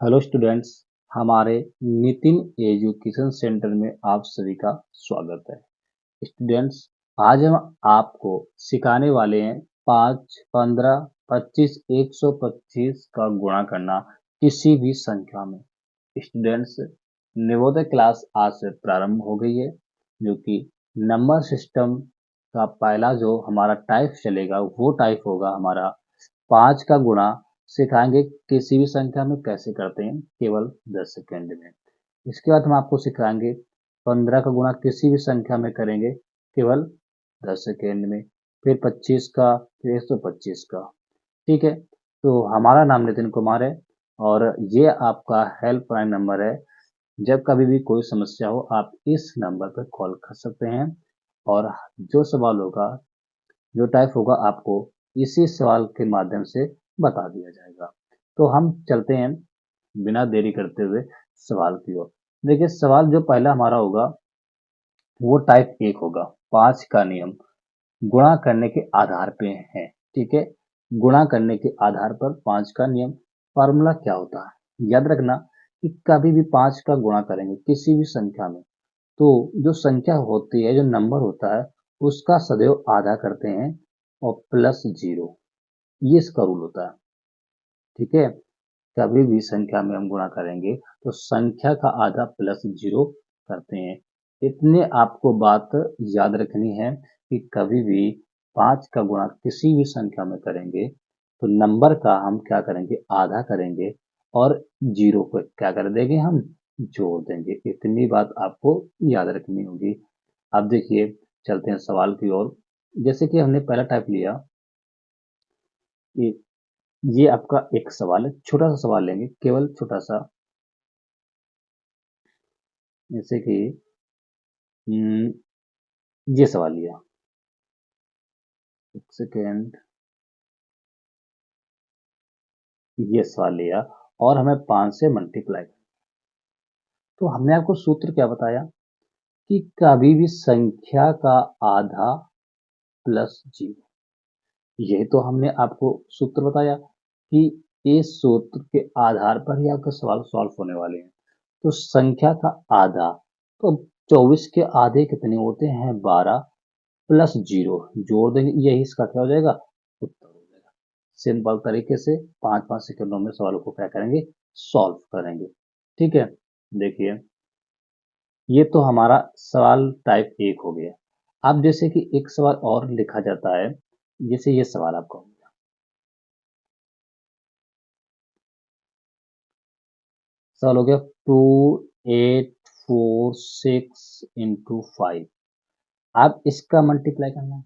Hello students, हमारे Nitin education centre में आप सभी का स्वागत है। स्टूडेंट्स, आज हम आपको सिखाने वाले हैं 5, 15, 25, 125 का गुणा करना किसी भी संख्या में। स्टूडेंट्स, नवोदय क्लास आज से प्रारंभ हो गई है, जो कि नंबर सिस्टम का पहला जो हमारा टाइप चलेगा वो टाइप होगा हमारा 5 का गुणा। सिखाएंगे किसी भी संख्या में कैसे करते हैं केवल 10 सेकेंड में। इसके बाद हम आपको सिखाएंगे 15 का गुणा किसी भी संख्या में करेंगे केवल 10 सेकेंड में। फिर 25 का, फिर 125 का। ठीक है, तो हमारा नाम नितिन कुमार है और ये आपका हेल्पलाइन नंबर है। जब कभी भी कोई समस्या हो आप इस नंबर पर कॉल कर सकते हैं और जो सवाल होगा, जो टाइप होगा, आपको इसी सवाल के माध्यम से बता दिया जाएगा। तो हम चलते हैं बिना देरी करते हुए सवाल की ओर। देखिए, सवाल जो पहला हमारा होगा वो टाइप 1 होगा। 5 का नियम गुणा करने के आधार पे है। ठीक है, गुणा करने के आधार पर 5 का नियम। फॉर्मूला क्या होता है याद रखना कि कभी भी 5 का गुणा करेंगे किसी भी संख्या में तो जो संख्या होती है, जो नंबर होता है, उसका सदैव आधा करते हैं और प्लस 0, ये इसका रूल होता है। ठीक है, कभी भी संख्या में हम गुणा करेंगे तो संख्या का आधा प्लस 0 करते हैं। इतने आपको बात याद रखनी है कि कभी भी 5 का गुणा किसी भी संख्या में करेंगे तो नंबर का हम क्या करेंगे, आधा करेंगे और 0 को क्या कर देंगे, हम जोड़ देंगे। इतनी बात आपको याद रखनी होगी। अब देखिए, चलते हैं सवाल की ओर। जैसे कि हमने पहला टाइप लिया, ये आपका एक सवाल है, छोटा सा सवाल लेंगे, केवल छोटा सा। जैसे कि ये सवाल लिया, एक सेकेंड, ये सवाल लिया और हमें 5 से मल्टीप्लाई। तो हमने आपको सूत्र क्या बताया कि कभी भी संख्या का आधा प्लस 0। यही तो हमने आपको सूत्र बताया कि इस सूत्र के आधार पर ही आपके सवाल सॉल्व होने वाले हैं। तो संख्या का आधा, तो 24 के आधे कितने होते हैं, 12 प्लस 0 जोड़ देंगे, यही इसका क्या हो जाएगा, उत्तर हो जाएगा। सिंपल तरीके से 5-5 सेकंडों में सवालों को क्या करेंगे, सॉल्व करेंगे। ठीक है, देखिए, ये तो हमारा सवाल टाइप 1 हो गया। अब जैसे कि एक सवाल और लिखा जाता है, जैसे ये सवाल आपका हो गया, सवाल हो गया 2846 इंटू 5। अब इसका मल्टीप्लाई करना है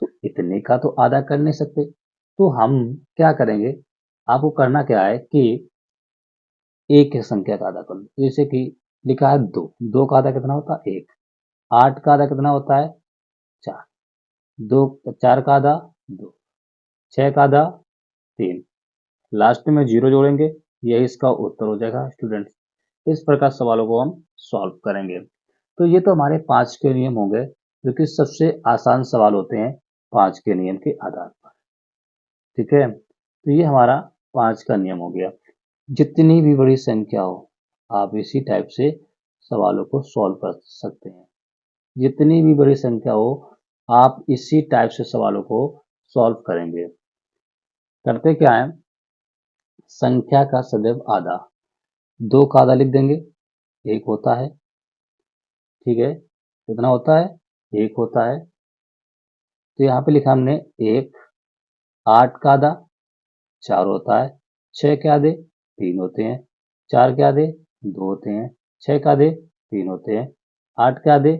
तो इतने का तो आधा कर नहीं सकते, तो हम क्या करेंगे, आपको करना क्या है कि एक संख्या का आधा कर लो। जैसे कि लिखा है 2, 2 का आधा कितना होता है, 1। 8 का आधा कितना होता है, 4। 2, 4 का आधा 2, 6 का आधा 3, लास्ट में 0 जोड़ेंगे, यही इसका उत्तर हो जाएगा। स्टूडेंट्स, इस प्रकार सवालों को हम सॉल्व करेंगे। तो ये तो हमारे 5 के नियम हो गए, जो कि सबसे आसान सवाल होते हैं 5 के नियम के आधार पर। ठीक है, तो ये हमारा 5 का नियम हो गया। जितनी भी बड़ी संख्या हो आप इसी टाइप से सवालों को सॉल्व कर सकते हैं। जितनी भी बड़ी संख्या हो आप इसी टाइप से सवालों को सॉल्व करेंगे। करते क्या है, संख्या का सदैव आधा, 2 का आधा लिख देंगे, 1 होता है। ठीक है, कितना होता है, 1 होता है। तो यहाँ पे लिखा हमने 1। 8 का आधा 4 होता है। 6 के आधे 3 होते हैं। 4 के आधे 2 होते हैं। 6 के आधे 3 होते हैं। 8 के आधे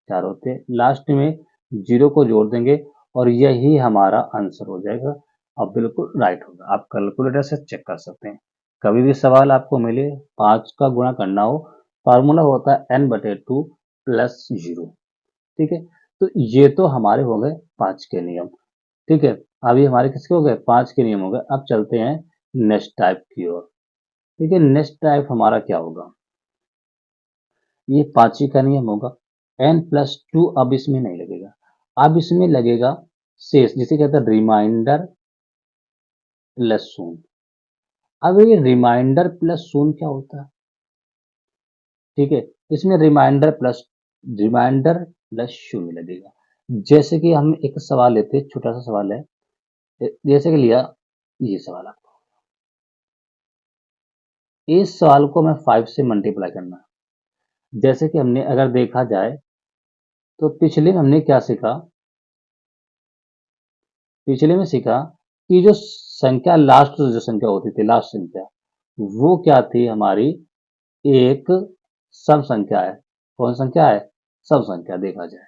4 होते हैं। लास्ट में 0 को जोड़ देंगे और यही हमारा आंसर हो जाएगा। अब बिल्कुल राइट होगा, आप कैलकुलेटर से चेक कर सकते हैं। कभी भी सवाल आपको मिले 5 का गुणा करना हो, फार्मूला होता है n/2 प्लस 0। ठीक है, तो ये तो हमारे हो गए 5 के नियम। ठीक है, अभी हमारे किसके हो गए, 5 के नियम हो गए। अब चलते हैं नेक्स्ट टाइप की ओर। ठीक है, नेक्स्ट टाइप हमारा क्या होगा, ये 5 ही का नियम होगा। n+2 अब इसमें नहीं लगेगा, अब इसमें लगेगा शेष, जिसे कहते हैं रिमाइंडर लहसुन। अब ये रिमाइंडर प्लस शून्य क्या होता है? ठीक है, इसमें रिमाइंडर प्लस शून्य लगेगा। जैसे कि हम एक सवाल लेते हैं, छोटा सा सवाल है, जैसे कि लिया ये सवाल आपको, इस सवाल को मैं 5 से मल्टीप्लाई करना है। जैसे कि हमने अगर देखा जाए तो पिछले में हमने क्या सीखा, पिछले में सीखा कि जो संख्या लास्ट जो संख्या होती थी, लास्ट संख्या, वो क्या थी हमारी, एक सम संख्या है। कौन संख्या है? सम संख्या। देखा जाए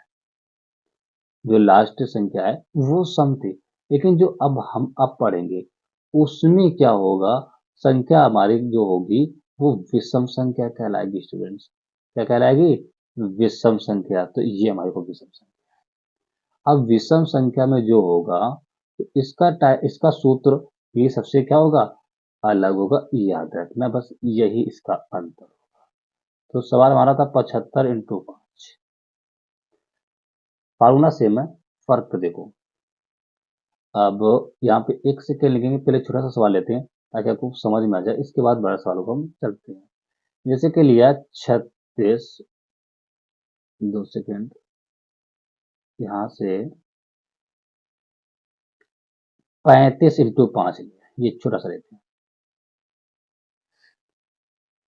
जो लास्ट संख्या है वो सम थी, लेकिन जो अब हम अब पढ़ेंगे उसमें क्या होगा, संख्या हमारी जो होगी वो विषम संख्या कहलाएगी स्टूडेंट्स। क्या कहलाएगी? विषम संख्या। तो ये हमारी को विषम संख्या। अब विषम संख्या में जो होगा तो इसका सूत्र ये सबसे क्या होगा, अलग होगा। याद रखना बस यही इसका अंतर होगा। तो सवाल हमारा था 75 × 5। फार्मूला सेम है, फर्क देखो। अब यहाँ पे एक सेकेंड लिखेंगे, पहले छोटा सा सवाल लेते हैं ताकि आपको समझ में आ जाए, इसके बाद बड़ा सवालों को हम चलते हैं। जैसे कि लिया 36, 2 सेकेंड, यहाँ से 35 × 5 लिया, ये छोटा सा लेते हैं।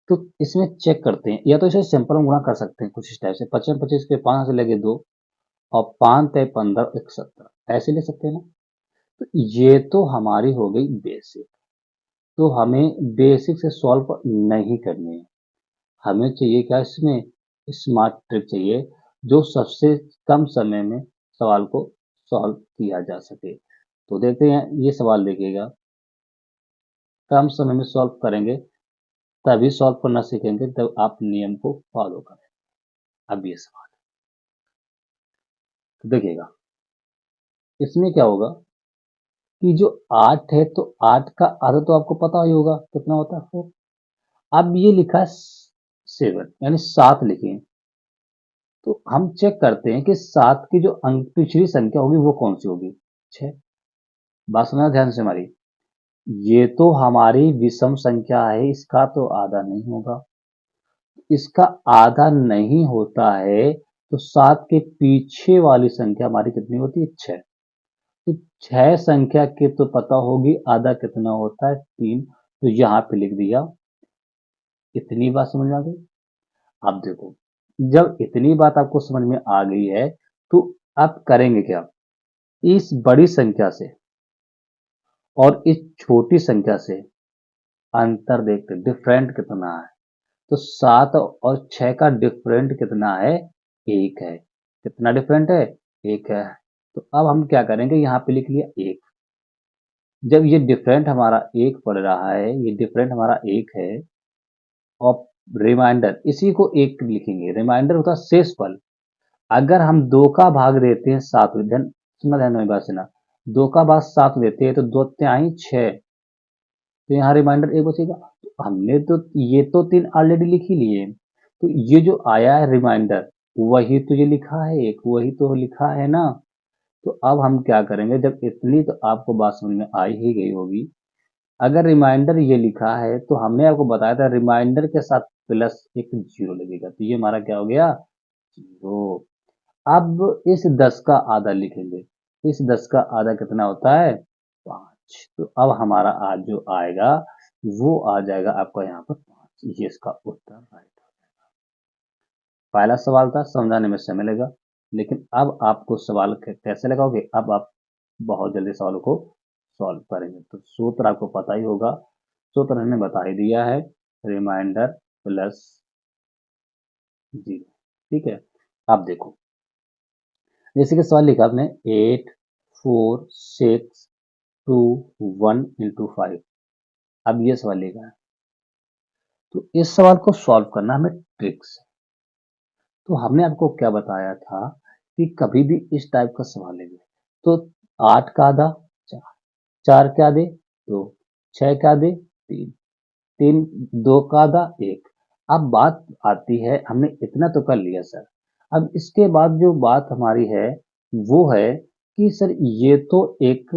तो इसमें चेक करते हैं, या तो इसे सिंपल में गुणा कर सकते हैं कुछ इस टाइप से, 25 25 के 5 से लगे 2 और 5 तय 15 71, ऐसे ले सकते हैं ना। तो ये तो हमारी हो गई बेसिक। तो हमें बेसिक से सॉल्व नहीं करनी है, हमें चाहिए क्या, इसमें स्मार्ट ट्रिक चाहिए जो सबसे कम समय में सवाल को सॉल्व किया जा सके। तो देखते हैं ये सवाल, देखिएगा कम समय में सॉल्व करेंगे तभी सॉल्व करना सीखेंगे, तब आप नियम को फॉलो करें। अब ये सवाल तो देखिएगा, इसमें क्या होगा कि जो 8 है तो 8 का आधा तो आपको पता ही होगा कितना होता है, 4। अब ये लिखा है 7, यानी 7 लिखे, तो हम चेक करते हैं कि 7 की जो अंक पिछली संख्या होगी वो कौन सी होगी, 6। बात समझना ध्यान से हमारी, ये तो हमारी विषम संख्या है, इसका तो आधा नहीं होगा। इसका आधा नहीं होता है तो 7 के पीछे वाली संख्या हमारी कितनी होती है, 6। तो 6 संख्या के तो पता होगी आधा कितना होता है, 3। तो यहाँ पे लिख दिया। इतनी बात समझ में आ गई? अब देखो, जब इतनी बात आपको समझ में आ गई है तो आप करेंगे क्या, इस बड़ी संख्या से और इस छोटी संख्या से अंतर देखते, डिफरेंट कितना है। तो 7 और 6 का डिफरेंट कितना है, 1 है। कितना डिफरेंट है, 1 है। तो अब हम क्या करेंगे, यहाँ पे लिख लिया 1। जब ये डिफरेंट हमारा 1 पड़ रहा है, ये डिफरेंट हमारा 1 है, और रिमाइंडर इसी को 1 लिखेंगे, रिमाइंडर होता है शेषफल। अगर हम 2 का भाग देते हैं 7, ध्यान सुनना, ध्यान में बात सुना, 2 का भाग 7 देते हैं तो 2 तिहाई 6, तो यहाँ रिमाइंडर 1 बचेगा। तो हमने तो ये तो 3 ऑलरेडी लिख ही लिए, तो ये जो आया है रिमाइंडर वही तो ये लिखा है, एक वही तो लिखा है ना। तो अब हम क्या करेंगे, जब इतनी तो आपको बात समझ में आ ही गई होगी, अगर रिमाइंडर ये लिखा है तो हमने आपको बताया था रिमाइंडर के साथ प्लस एक जीरो लगेगा, तो ये हमारा क्या हो गया, जीरो। अब इस 10 का आधा लिखेंगे, इस 10 का आधा कितना होता है, 5। तो अब हमारा आज जो आएगा वो आ जाएगा आपका यहाँ पर 5, ये इसका उत्तर राइट हो जाएगा। पहला सवाल था, समझाने में समय लगा, लेकिन अब आपको सवाल कैसे लगाओगे, अब आप बहुत जल्दी सवालों को सॉल्व करेंगे। तो सूत्र आपको पता ही होगा, सूत्र हमने बता ही दिया है, रिमाइंडर प्लस जीरो। ठीक है, अब देखो, जैसे कि सवाल लिखा आपने 8 4 6 2 1 × 5। अब ये सवाल लिखा है, तो इस सवाल को सॉल्व करना हमें ट्रिक से। तो हमने आपको क्या बताया था कि कभी भी इस टाइप का सवाल लेंगे तो 8 का आधा 4, 4 क्या दे 2, 6 क्या दे 3, 3 2 का आधा 1। अब बात आती है, हमने इतना तो कर लिया सर, अब इसके बाद जो बात हमारी है वो है कि सर ये तो एक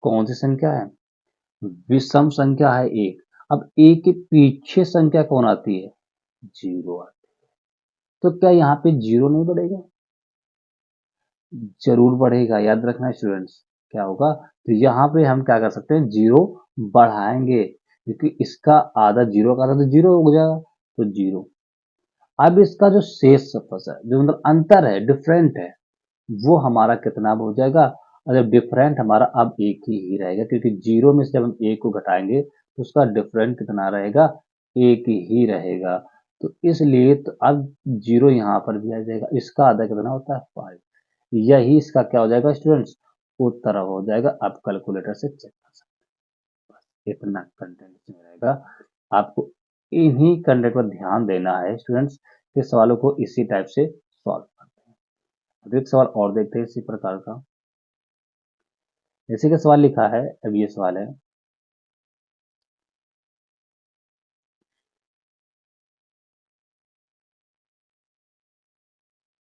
कौन सी संख्या है, विषम संख्या है एक, अब ए के पीछे संख्या कौन आती है? 0 आती है। तो क्या यहाँ पे 0 नहीं बढ़ेगा? जरूर बढ़ेगा, याद रखना स्टूडेंट्स। क्या होगा? तो यहाँ पे हम क्या कर सकते हैं, 0 बढ़ाएंगे, क्योंकि इसका आधा 0 का आधा तो 0 हो जाएगा, तो 0। अब इसका जो शेष सफस है, जो मतलब अंतर है, डिफरेंट है, वो हमारा कितना हो जाएगा? अगर डिफरेंट हमारा अब एक ही रहेगा, क्योंकि 0 में से जब हम एक को घटाएंगे तो उसका डिफरेंट कितना रहेगा? एक ही रहेगा। तो इसलिए तो अब 0 यहाँ पर भी आ जाएगा। इसका आधा कितना होता है? 5। यही इसका क्या हो जाएगा स्टूडेंट्स? उत्तर हो जाएगा। आप कैलकुलेटर से चेक कर सकते हैं। इतना कंटेंट इसमें रहेगा। आपको इन्हीं कंटेंट पर ध्यान देना है स्टूडेंट्स, कि सवालों को इसी टाइप से सॉल्व करते हैं। अब एक सवाल और देखते हैं इसी प्रकार का। जैसे कि सवाल लिखा है, अब ये सवाल है,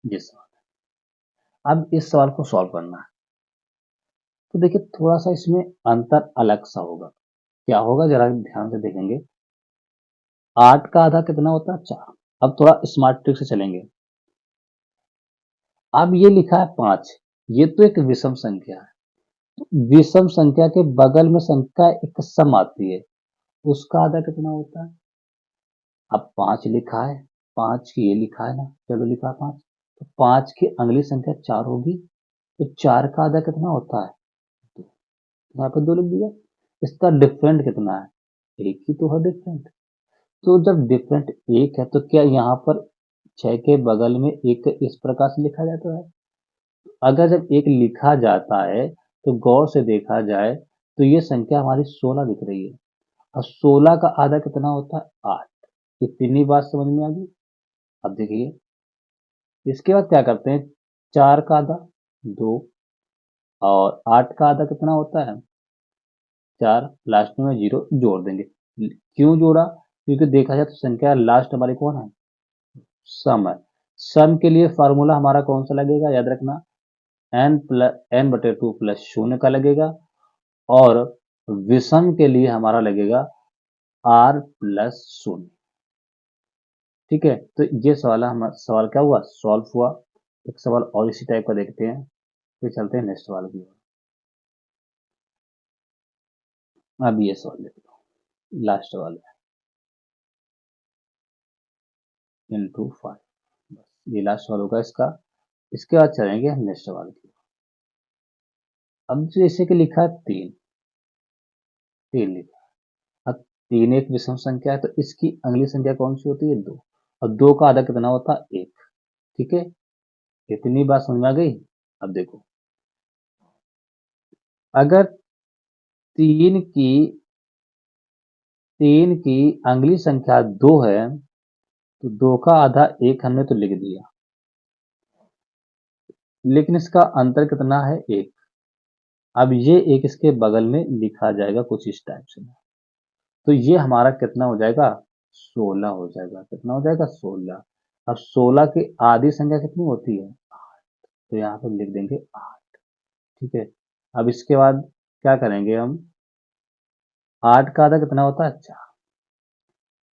ये सवाल। अब इस सवाल को सॉल्व करना है, तो देखिए थोड़ा सा इसमें अंतर अलग सा होगा। क्या होगा जरा ध्यान से देखेंगे। 8 का आधा कितना होता है? 4। अब थोड़ा स्मार्ट ट्रिक से चलेंगे। अब ये लिखा है 5, ये तो एक विषम संख्या है। तो विषम संख्या के बगल में संख्या एक सम आती है, उसका आधा कितना होता है? अब 5 लिखा है, 5 की ये लिखा है ना, चलो लिखा है 5, तो 5 की अगली संख्या 4 होगी, तो 4 का आधा कितना होता है? 2। यहाँ पे 2 लिख दिया। इसका डिफरेंट कितना है? एक ही तो है डिफरेंट। तो जब डिफरेंट एक है, तो क्या यहाँ पर 6 के बगल में एक इस प्रकार से लिखा जाता है? अगर जब एक लिखा जाता है तो गौर से देखा जाए तो ये संख्या हमारी 16 दिख रही है, और 16 का आधा कितना होता है? 8। इतनी बात समझ में आ गई। अब देखिए इसके बाद क्या करते हैं, 4 का आधा 2, और 8 का आधा कितना होता है? 4, लास्ट में 0 जोड़ देंगे। क्यों जोड़ा? क्योंकि देखा जाए तो संख्या लास्ट हमारी कौन है? सम है। सम के लिए फार्मूला हमारा कौन सा लगेगा? याद रखना, n/2 प्लस शून्य का लगेगा, और विषम के लिए हमारा लगेगा r प्लस शून्य। ठीक है, तो ये सवाल क्या हुआ? सॉल्व हुआ। एक सवाल और इसी टाइप का देखते हैं, फिर चलते हैं नेक्स्ट सवाल की ओर। अब ये सवाल देखते हैं, लास्ट सवाल है, इंटू 5। बस ये लास्ट सवाल होगा इसका। इसके बाद चलेंगे हम नेक्स्ट सवाल की। अब जैसे कि लिखा है 3, 3 लिखा है। अब 3 एक विषम संख्या है, तो इसकी अगली संख्या कौन सी होती है? 2, और 2 का आधा कितना होता है? 1। ठीक है, इतनी बात समझ में आ गई। अब देखो, अगर 3 की 3 की अगली संख्या 2 है, तो 2 का आधा 1 हमने तो लिख दिया, लेकिन इसका अंतर कितना है? 1। अब ये एक इसके बगल में लिखा जाएगा कुछ इस टाइप से, तो ये हमारा कितना हो जाएगा? 16 हो जाएगा। कितना हो जाएगा? 16। अब 16 की आधी संख्या कितनी होती है? 8। तो यहाँ पे लिख देंगे 8। ठीक है, अब इसके बाद क्या करेंगे हम? 8 का आधा कितना होता है? 4।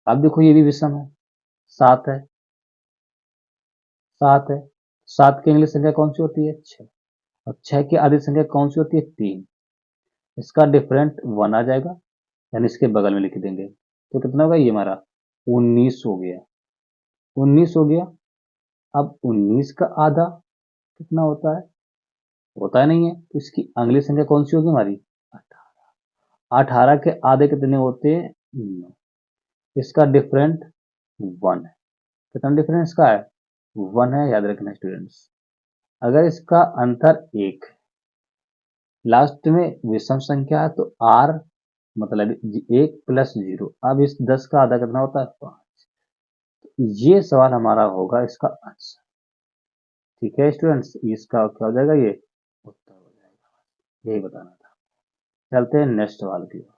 अब देखो ये भी विषम है, 7 है, 7 है। 7 की अगली संख्या कौन सी होती है? 6। और 6 की आधी संख्या कौन सी होती है? 3। इसका डिफरेंट 1 आ जाएगा, यानी इसके बगल में लिख देंगे, तो कितना होगा ये हमारा? 19 हो गया। 19 हो गया। अब 19 का आधा कितना होता है? होता है नहीं है, तो इसकी अगली संख्या कौन सी होगी हमारी? 18। 18 के आधे कितने होते हैं? 9। इसका डिफरेंट 1 है। कितना डिफरेंस का है? 1 है, याद रखना स्टूडेंट्स। अगर इसका अंतर 1, लास्ट में विषम संख्या है, तो r मतलब 1 प्लस 0। अब इस 10 का आधा कितना होता है? 5। ये सवाल हमारा होगा इसका आंसर। ठीक है स्टूडेंट्स, इसका क्या हो जाएगा? ये उत्तर हो जाएगा। यही बताना था। चलते हैं नेक्स्ट सवाल की ओर।